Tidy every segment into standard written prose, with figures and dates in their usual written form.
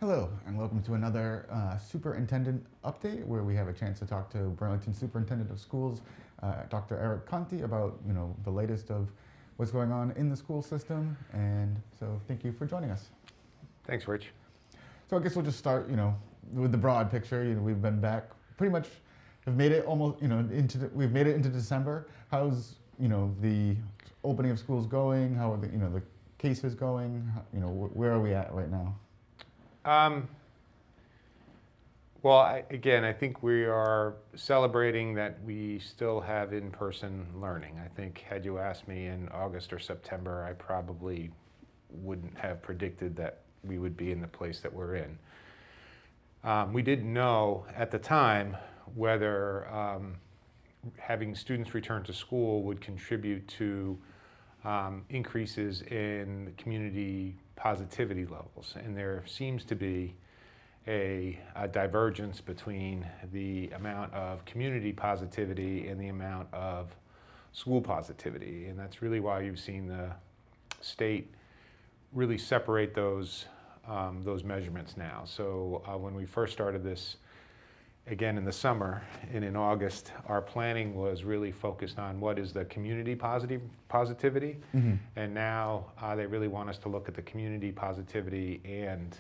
Hello, and welcome to another Superintendent Update, where we have a chance to talk to Burlington Superintendent of Schools, Dr. Eric Conti, about the latest of what's going on in the school system. And so, thank you for joining us. Thanks, Rich. So I guess we'll just start, with the broad picture. We've been back, pretty much, have made it almost, we've made it into December. How's the opening of schools going? How are the cases going? Where are we at right now? Well, I think we are celebrating that we still have in-person learning. I think had you asked me in August or September, I probably wouldn't have predicted that we would be in the place that we're in. We didn't know at the time whether having students return to school would contribute to increases in community positivity levels, and there seems to be a divergence between the amount of community positivity and the amount of school positivity, and that's really why you've seen the state really separate those measurements now. So when we first started this again in the summer and in August, our planning was really focused on what is the community positivity, and now they really want us to look at the community positivity and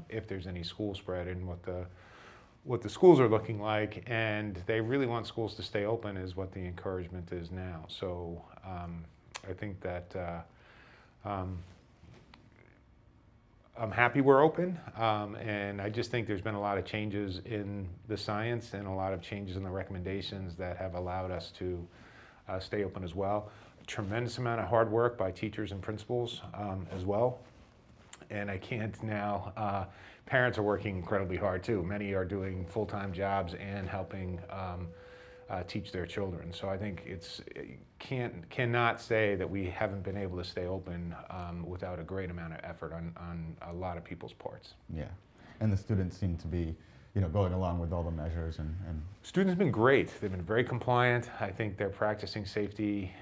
if there's any school spread and what the schools are looking like, and they really want schools to stay open is what the encouragement is now. So I think that I'm happy we're open, and I just think there's been a lot of changes in the science and a lot of changes in the recommendations that have allowed us to stay open as well. A tremendous amount of hard work by teachers and principals as well. And I can't now, parents are working incredibly hard too. Many are doing full-time jobs and helping teach their children. So I think cannot say that we haven't been able to stay open without a great amount of effort on a lot of people's parts. Yeah, and the students seem to be going along with all the measures. And students have been great. They've been very compliant. I think they're practicing safety,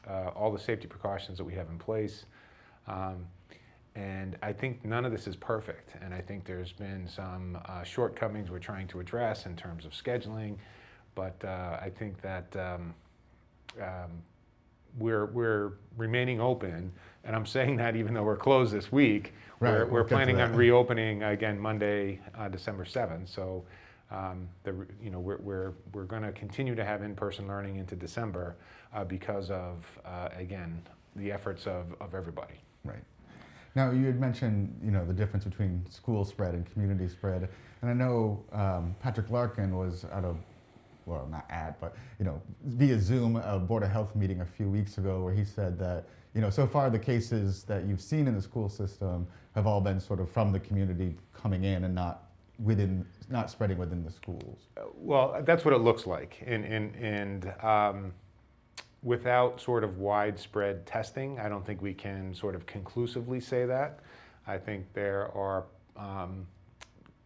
all the safety precautions that we have in place. And I think none of this is perfect, and I think there's been some shortcomings we're trying to address in terms of scheduling, but I think that we're remaining open, and I'm saying that even though we're closed this week. Right, we're planning on reopening again Monday, December 7th. So we're going to continue to have in-person learning into December because of again the efforts of everybody. Right. Now, you had mentioned, the difference between school spread and community spread, and I know Patrick Larkin was at but via Zoom, a Board of Health meeting a few weeks ago, where he said that, so far the cases that you've seen in the school system have all been sort of from the community coming in and not spreading within the schools. Well, that's what it looks like, and without sort of widespread testing, I don't think we can sort of conclusively say that. I think there are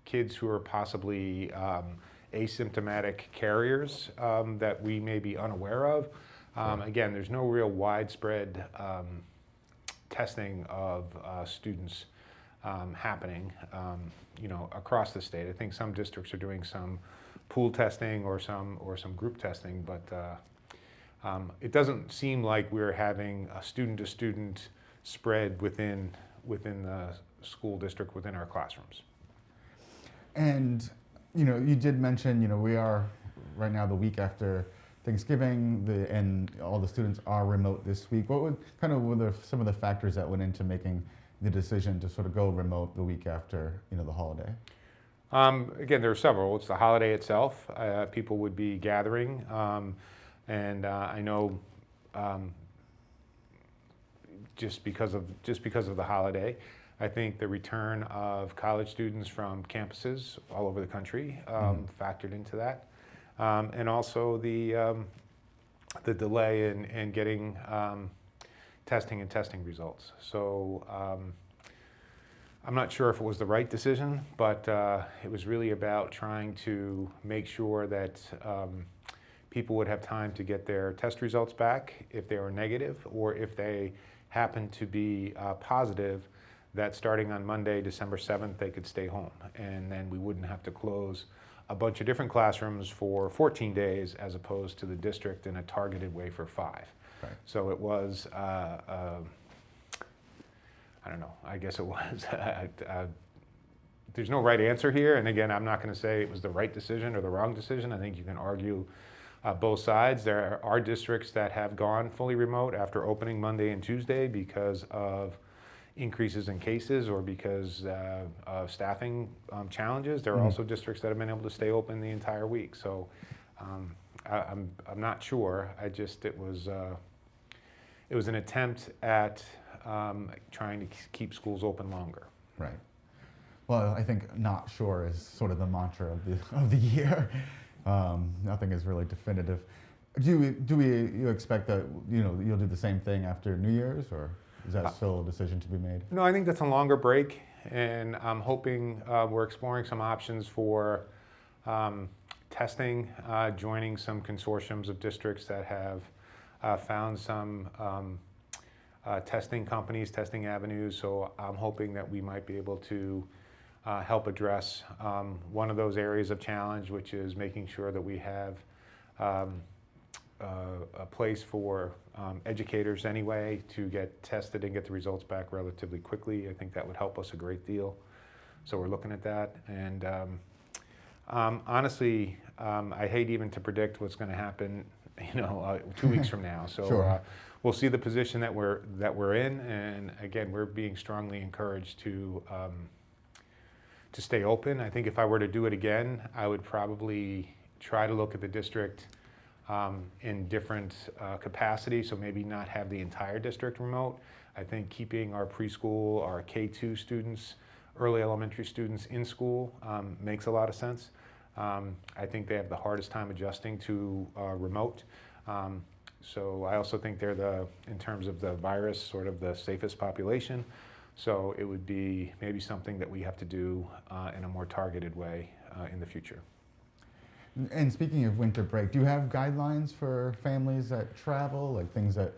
kids who are possibly asymptomatic carriers that we may be unaware of. Again, there's no real widespread testing of students happening across the state. I think some districts are doing some pool testing or some group testing, but it doesn't seem like we're having a student-to-student spread within the school district, within our classrooms. And you did mention we are right now the week after Thanksgiving, and all the students are remote this week. What were some of the factors that went into making the decision to sort of go remote the week after the holiday? Again, there are several. It's the holiday itself. People would be gathering. And I know just because of the holiday, I think the return of college students from campuses all over the country factored into that, and also the delay in getting testing results. So I'm not sure if it was the right decision, but it was really about trying to make sure that people would have time to get their test results back if they were negative, or if they happened to be positive, that starting on Monday, December 7th, they could stay home. And then we wouldn't have to close a bunch of different classrooms for 14 days as opposed to the district in a targeted way for 5. Right. So it was, I don't know, I guess it was, there's no right answer here. And again, I'm not going to say it was the right decision or the wrong decision. I think you can argue both sides. There are districts that have gone fully remote after opening Monday and Tuesday because of increases in cases or because of staffing challenges. There are also districts that have been able to stay open the entire week. So I'm not sure. It was an attempt at trying to keep schools open longer. Right. Well, I think not sure is sort of the mantra of the year. Nothing is really definitive. Do you expect that you'll do the same thing after New Year's, or is that still a decision to be made? No, I think that's a longer break, and I'm hoping we're exploring some options for testing, joining some consortiums of districts that have found some testing companies, testing avenues. So I'm hoping that we might be able to help address one of those areas of challenge, which is making sure that we have a place for educators anyway to get tested and get the results back relatively quickly. I think that would help us a great deal. So we're looking at that. And honestly, I hate even to predict what's going to happen, 2 weeks from now. So Sure. We'll see the position that we're in. And again, we're being strongly encouraged to stay open. I think if I were to do it again, I would probably try to look at the district in different capacities, so maybe not have the entire district remote. I think keeping our preschool, our K-2 students, early elementary students in school makes a lot of sense. I think they have the hardest time adjusting to remote. So I also think they're in terms of the virus, sort of the safest population. So it would be maybe something that we have to do in a more targeted way in the future. And speaking of winter break, do you have guidelines for families that travel, like things that,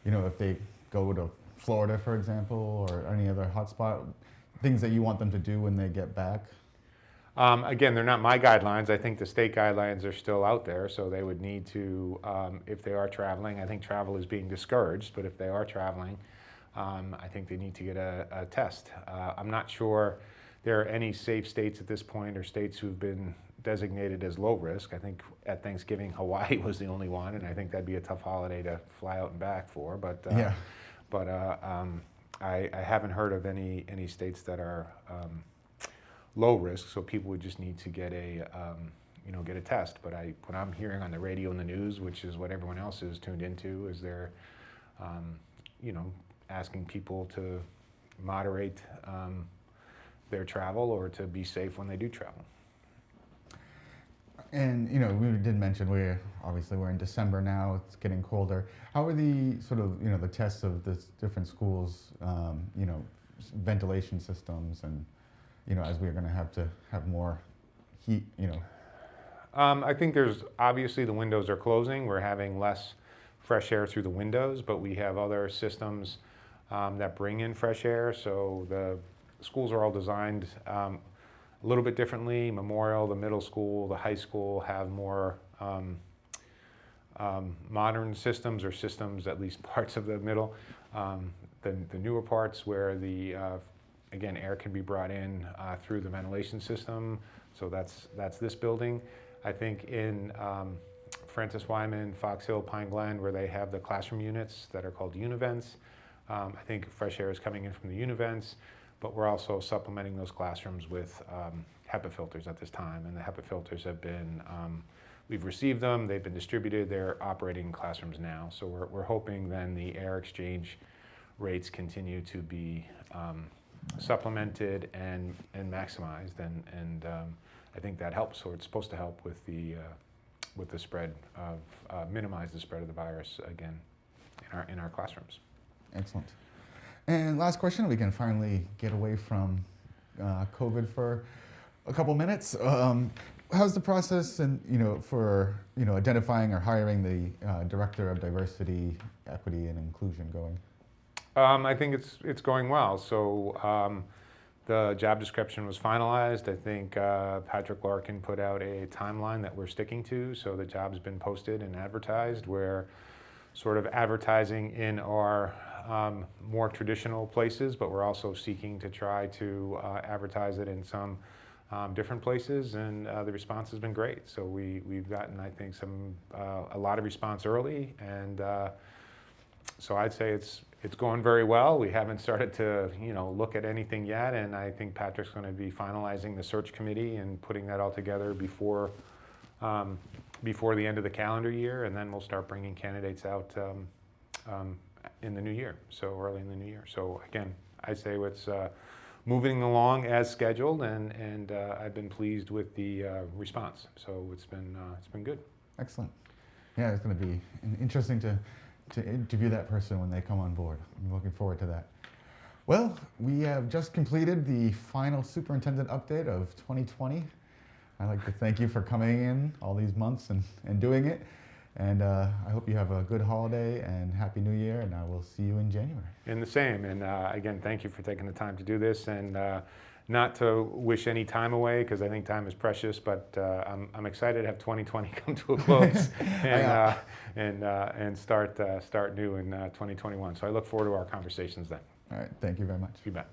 if they go to Florida, for example, or any other hotspot, things that you want them to do when they get back? Again, they're not my guidelines. I think the state guidelines are still out there, so they would need to, if they are traveling, I think travel is being discouraged, but if they are traveling, I think they need to get a test. I'm not sure there are any safe states at this point or states who've been designated as low risk. I think at Thanksgiving, Hawaii was the only one, and I think that'd be a tough holiday to fly out and back for. But Yeah. but I haven't heard of any states that are low risk. So people would just need to get a get a test. But what I'm hearing on the radio and the news, which is what everyone else is tuned into, is they're asking people to moderate their travel or to be safe when they do travel. And we did mention we're in December now. It's getting colder. How are the sort of the tests of the different schools, ventilation systems, and as we're going to have more heat, I think there's obviously the windows are closing. We're having less fresh air through the windows, but we have other systems that bring in fresh air. So the schools are all designed a little bit differently. Memorial, the middle school, the high school have more modern systems, or systems, at least parts of the middle. The newer parts where again, air can be brought in through the ventilation system. So that's this building. I think in Francis Wyman, Fox Hill, Pine Glen, where they have the classroom units that are called univents. I think fresh air is coming in from the univents, but we're also supplementing those classrooms with HEPA filters at this time. And the HEPA filters have been, we've received them, they've been distributed, they're operating in classrooms now. So we're hoping then the air exchange rates continue to be supplemented and maximized, and I think that helps. So it's supposed to help with the spread of minimize the spread of the virus again in our classrooms. Excellent. And last question, we can finally get away from COVID for a couple minutes. How's the process for identifying or hiring the director of diversity, equity, and inclusion going? I think it's going well. So the job description was finalized. I think Patrick Larkin put out a timeline that we're sticking to. So the job's been posted and advertised. We're sort of advertising in our more traditional places, but we're also seeking to try to advertise it in some different places, and the response has been great. So we've gotten, I think, a lot of response early, and so I'd say it's going very well. We haven't started to look at anything yet, and I think Patrick's going to be finalizing the search committee and putting that all together before the end of the calendar year, and then we'll start bringing candidates out in the new year, so early in the new year. So again, I'd say it's moving along as scheduled, and I've been pleased with the response. So it's been good. Excellent. Yeah, it's going to be interesting to interview that person when they come on board. I'm looking forward to that. Well, we have just completed the final superintendent update of 2020. I'd like to thank you for coming in all these months and doing it. And I hope you have a good holiday and Happy New Year, and I will see you in January. And the same. And again, thank you for taking the time to do this, and not to wish any time away, because I think time is precious, but I'm excited to have 2020 come to a close and start new in 2021. So I look forward to our conversations then. All right. Thank you very much. You bet.